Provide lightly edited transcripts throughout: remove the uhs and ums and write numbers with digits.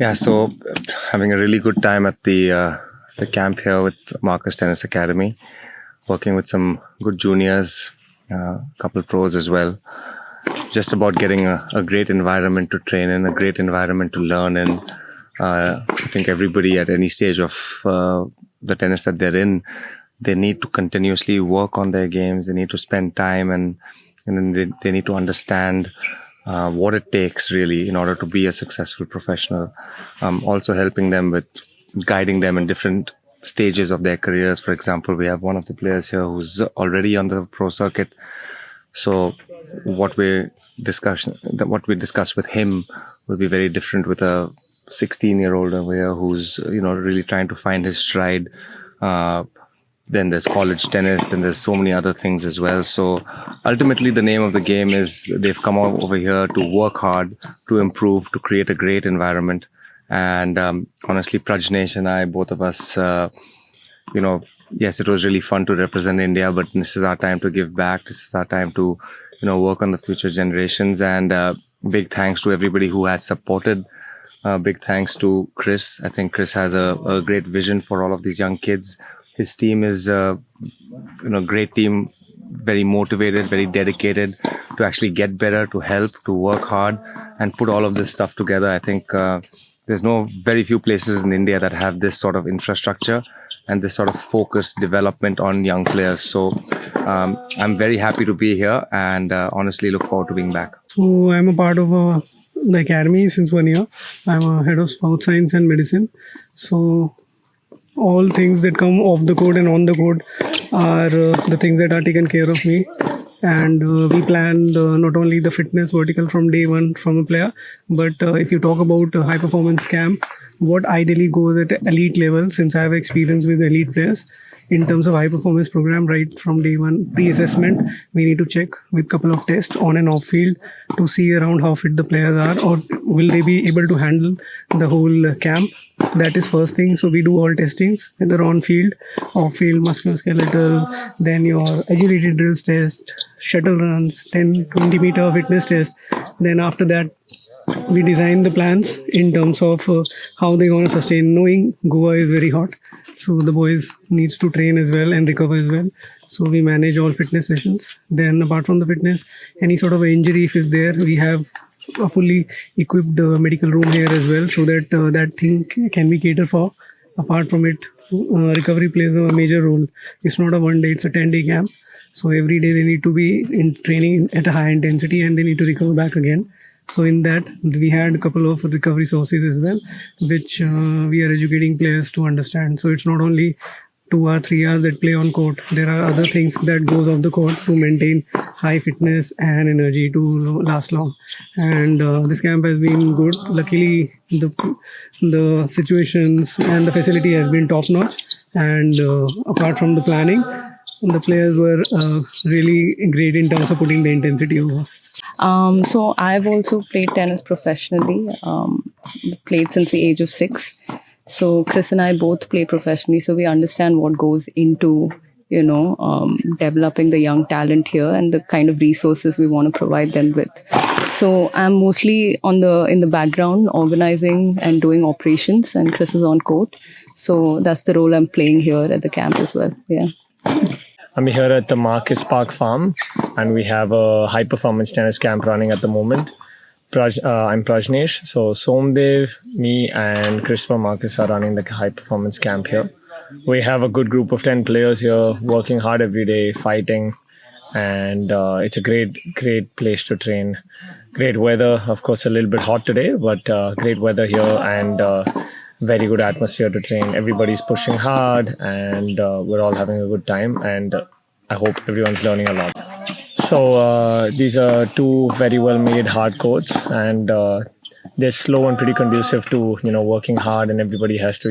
Yeah, so having a really good time at the camp here with Marquis Tennis Academy, working with some good juniors, a couple pros as well. Just about getting a great environment to train in, a great environment to learn in. I think everybody at any stage of the tennis that they're in, they need to continuously work on their games. They need to spend time and then they need to understand what it takes really in order to be a successful professional. Also helping them with guiding them in different stages of their careers. For example, we have one of the players here who's already on the pro circuit. So what we discuss with him will be very different with a 16-year-old over here who's really trying to find his stride. Then there's college tennis, and there's so many other things as well. So ultimately, the name of the game is they've come over here to work hard, to improve, to create a great environment. And honestly, Prajnesh and I, both of us, yes, it was really fun to represent India, but this is our time to give back. This is our time to, work on the future generations. And big thanks to everybody who has supported. Big thanks to Chris. I think Chris has a great vision for all of these young kids. His team is a great team, very motivated, very dedicated to actually get better, to help, to work hard and put all of this stuff together. I think there's very few places in India that have this sort of infrastructure and this sort of focused development on young players. So I'm very happy to be here and honestly look forward to being back. So I'm a part of the academy since 1 year. I'm a head of sports science and medicine. So all things that come off the court and on the court are the things that are taken care of me. And we planned not only the fitness vertical from day one from a player, but if you talk about high performance camp, what ideally goes at elite level, since I have experience with elite players, in terms of high performance program, right from day one, pre-assessment, we need to check with couple of tests on and off field to see around how fit the players are, or will they be able to handle the whole camp. That is first thing. So we do all testings, whether on field, off field, musculoskeletal, then your agility drills test, shuttle runs, 10-20 meter fitness test. Then after that, we design the plans in terms of how they're going to sustain, knowing Goa is very hot. So the boys needs to train as well and recover as well. So we manage all fitness sessions. Then apart from the fitness, any sort of injury if is there, we have a fully equipped medical room here as well, so that that thing can be catered for. Apart from it, recovery plays a major role. It's not a 1 day, it's a 10-day camp. So every day they need to be in training at a high intensity and they need to recover back again. So in that, we had a couple of recovery sources as well, which we are educating players to understand. So it's not only 2 or 3 hours that play on court. There are other things that goes off the court to maintain high fitness and energy to last long. And this camp has been good. Luckily, the situations and the facility has been top notch. And apart from the planning, the players were really great in terms of putting the intensity over. So I've also played tennis professionally, played since the age of 6. So Chris and I both play professionally, so we understand what goes into, developing the young talent here and the kind of resources we want to provide them with. So I'm mostly in the background, organizing and doing operations, and Chris is on court. So that's the role I'm playing here at the camp as well. Yeah. I'm here at the Marquis Park Farm, and we have a high-performance tennis camp running at the moment. I'm Prajnesh. So Somdev, me, and Christopher Marquis are running the high-performance camp here. We have a good group of 10 players here, working hard every day, fighting, and it's a great place to train. Great weather, of course, a little bit hot today, but great weather here and very good atmosphere to train. Everybody's pushing hard and we're all having a good time, and I hope everyone's learning a lot. So these are 2 very well made hard courts, and they're slow and pretty conducive to working hard, and everybody has to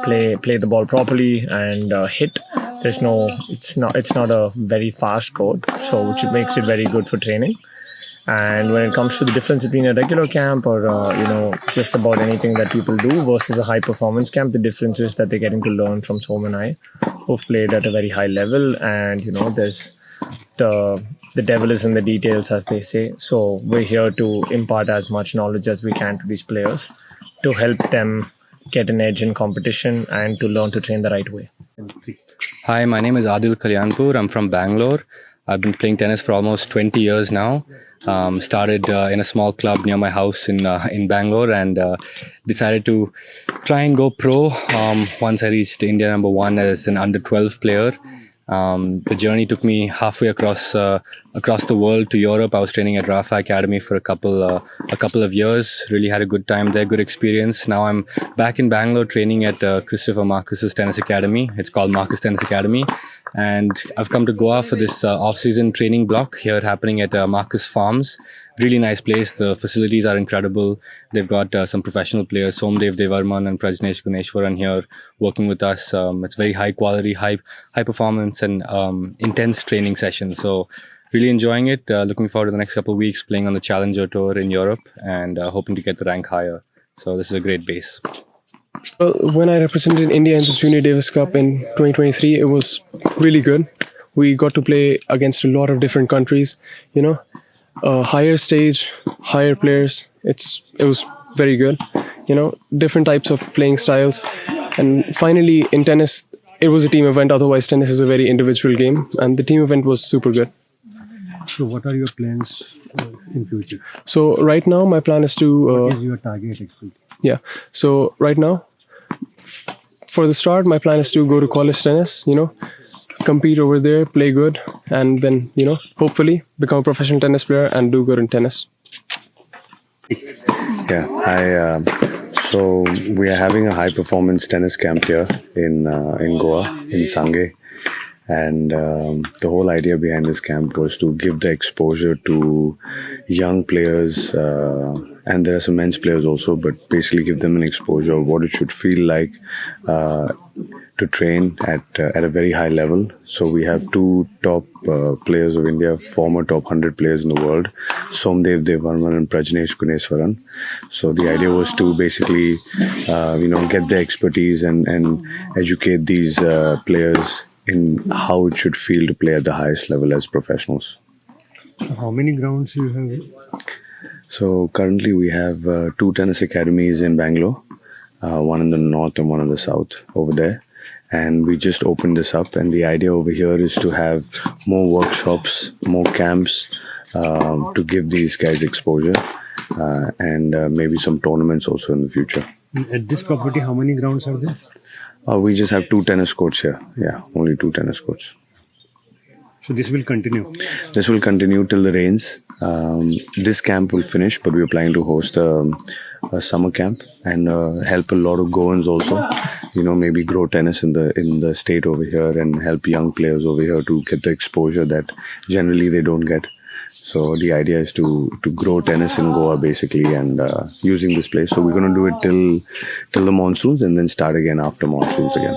play the ball properly and hit. It's not a very fast court, so which makes it very good for training. And when it comes to the difference between a regular camp or just about anything that people do versus a high performance camp, the difference is that they're getting to learn from Som and I, who've played at a very high level, and there's the devil is in the details, as they say. So we're here to impart as much knowledge as we can to these players to help them get an edge in competition and to learn to train the right way. Hi, my name is Adil Kalyanpur. I'm from Bangalore. I've been playing tennis for almost 20 years now. Started in a small club near my house in Bangalore and decided to try and go pro once I reached India number 1 as an under 12 player. The journey took me halfway across the world to Europe. I was training at Rafa Academy for a couple of years. Really had a good time there, good experience. Now I'm back in Bangalore training at Christopher Marquis's tennis academy. It's called Marquis Tennis Academy. And I've come to Goa for this off-season training block here happening at Marquis Farms. Really nice place. The facilities are incredible. They've got some professional players, Somdev Devarman and Prajnesh Guneshwaran here working with us. It's very high quality, high performance and intense training sessions. So really enjoying it. Looking forward to the next couple of weeks playing on the Challenger Tour in Europe and hoping to get the rank higher. So this is a great base. Well, when I represented India in the Junior Davis Cup in 2023, it was really good. We got to play against a lot of different countries, higher stage, higher players. It was very good, different types of playing styles. And finally, in tennis, it was a team event. Otherwise, tennis is a very individual game. And the team event was super good. So what are your plans in future? So right now, my plan is to... what is your target actually? Yeah. So right now, for the start, my plan is to go to college tennis, compete over there, play good, and then, hopefully become a professional tennis player and do good in tennis. Yeah, so we are having a high performance tennis camp here in Goa, in Sanguem. And the whole idea behind this camp was to give the exposure to young players, and there are some men's players also, but basically give them an exposure of what it should feel like to train at a very high level. So we have 2 top players of India, former top 100 players in the world, Somdev Devarman and Prajnesh Guneshwaran. So the idea was to basically, get the expertise and educate these players in how it should feel to play at the highest level as professionals. So how many grounds you have? So currently we have 2 tennis academies in Bangalore, one in the north and one in the south over there. And we just opened this up, and the idea over here is to have more workshops, more camps to give these guys exposure and maybe some tournaments also in the future. At this property, how many grounds are there? We just have 2 tennis courts here. Yeah, only 2 tennis courts. So this will continue? This will continue till the rains. This camp will finish, but we're planning to host a summer camp and help a lot of Goans also. Maybe grow tennis in the state over here and help young players over here to get the exposure that generally they don't get. So the idea is to grow tennis in Goa basically, and using this place. So we're going to do it till the monsoons and then start again after monsoons again.